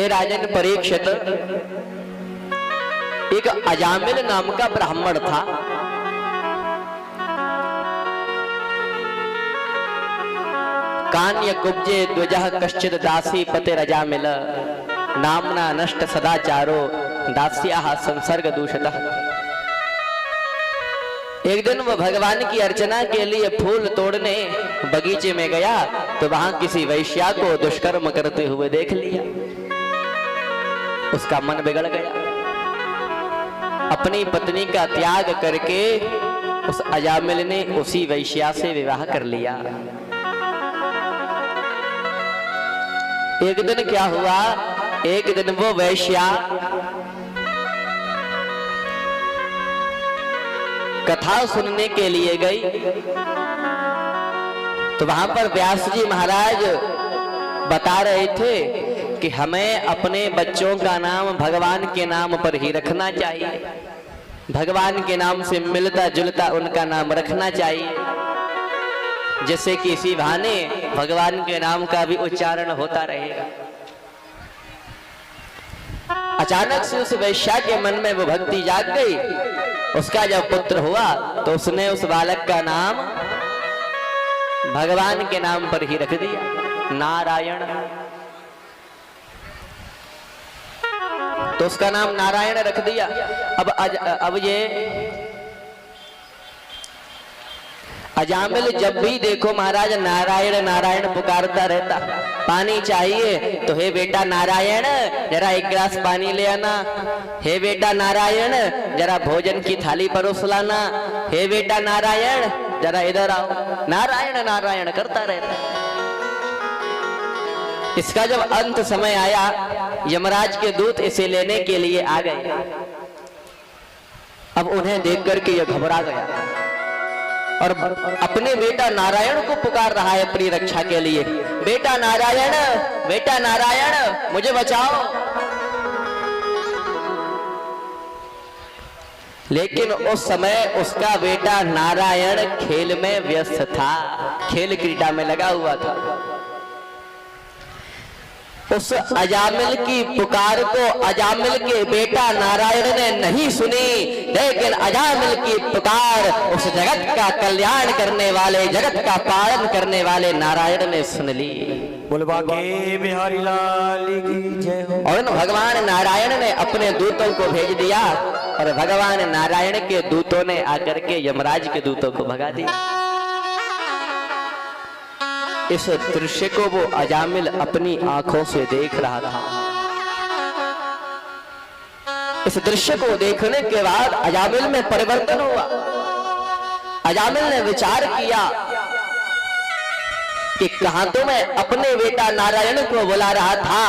हे राजन परीक्षित, एक अजामिल नाम का ब्राह्मण था। कान्य कुब्जे द्विजः कश्चित दासी पतिरजामिल, नामना नष्ट सदाचारो दास्याः संसर्ग दूषितः। एक दिन वह भगवान की अर्चना के लिए फूल तोड़ने बगीचे में गया तो वहां किसी वैश्या को दुष्कर्म करते हुए देख लिया। उसका मन बिगड़ गया। अपनी पत्नी का त्याग करके उस अजामिल ने उसी वैश्या से विवाह कर लिया। एक दिन क्या हुआ, एक दिन वो वैश्या कथा सुनने के लिए गई तो वहां पर व्यास जी महाराज बता रहे थे कि हमें अपने बच्चों का नाम भगवान के नाम पर ही रखना चाहिए, भगवान के नाम से मिलता जुलता उनका नाम रखना चाहिए, जिससे कि इसी बहाने भगवान के नाम का भी उच्चारण होता रहेगा। अचानक से उस वैश्या के मन में वो भक्ति जाग गई। उसका जब पुत्र हुआ तो उसने उस बालक का नाम भगवान के नाम पर ही रख दिया, नारायण। तो उसका नाम नारायण रख दिया। अब ये अजामिल जब भी देखो महाराज नारायण नारायण पुकारता रहता। पानी चाहिए तो हे बेटा नारायण जरा एक गिलास पानी ले आना, हे बेटा नारायण जरा भोजन की थाली परोस लाना, हे बेटा नारायण जरा इधर आओ, नारायण नारायण करता रहता। इसका जब अंत समय आया, यमराज के दूत इसे लेने के लिए आ गए। अब उन्हें देख करके यह घबरा गया और अपने बेटा नारायण को पुकार रहा है अपनी रक्षा के लिए, बेटा नारायण मुझे बचाओ। लेकिन उस समय उसका बेटा नारायण खेल में व्यस्त था, खेल क्रीड़ा में लगा हुआ था। उस अजामिल की पुकार को अजामिल के बेटा नारायण ने नहीं सुनी, लेकिन अजामिल की पुकार उस जगत का कल्याण करने वाले, जगत का पालन करने वाले नारायण ने सुन ली। बोलबा के बिहारी लाल की जय हो। और भगवान नारायण ने अपने दूतों को भेज दिया और भगवान नारायण के दूतों ने आकर के यमराज के दूतों को भगा दिया। इस दृश्य को वो अजामिल अपनी आंखों से देख रहा था। इस दृश्य को देखने के बाद अजामिल में परिवर्तन हुआ। अजामिल ने विचार किया कि कहां तो मैं अपने बेटा नारायण को बुला रहा था,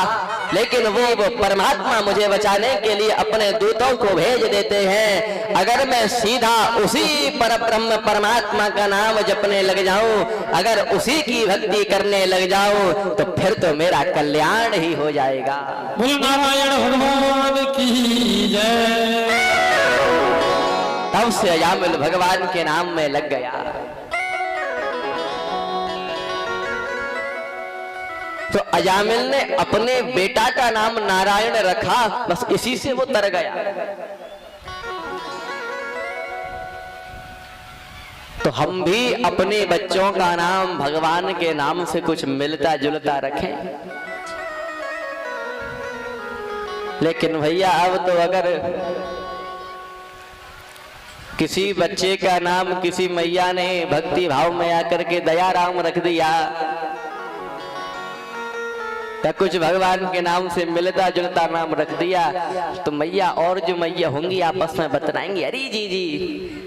लेकिन वो परमात्मा मुझे बचाने के लिए अपने दूतों को भेज देते हैं। अगर मैं सीधा उसी परब्रह्म परमात्मा का नाम जपने लग जाऊं, अगर उसी की भक्ति करने लग जाऊं, तो फिर तो मेरा कल्याण ही हो जाएगा। बोल नारायण भगवान की जय। तब से अजामिल भगवान के नाम में लग गया। तो अजामिल ने अपने बेटा का नाम नारायण रखा, बस इसी से वो तर गया। तो हम भी अपने बच्चों का नाम भगवान के नाम से कुछ मिलता जुलता रखें। लेकिन भैया अब तो अगर किसी बच्चे का नाम किसी मैया ने भक्ति भाव में आकर के दयाराम रख दिया, या कुछ भगवान के नाम से मिलता जुलता नाम रख दिया, तो मैया और जो मैया होंगी आपस में बतलाएंगी, अरे जी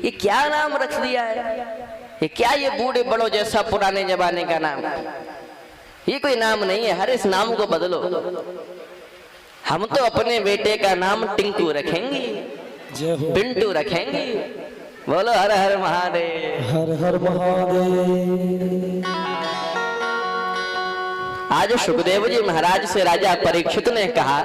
ये क्या नाम रख दिया है, ये क्या ये बूढ़े बड़ों जैसा पुराने जमाने का नाम, ये कोई नाम नहीं है, हर इस नाम को बदलो। हम तो अपने बेटे का नाम टिंकू रखेंगे, पिंटू रखेंगे। बोलो हर हर महादेव, हर हर महादेव। आज सुखदेव जी महाराज से राजा परीक्षित ने कहा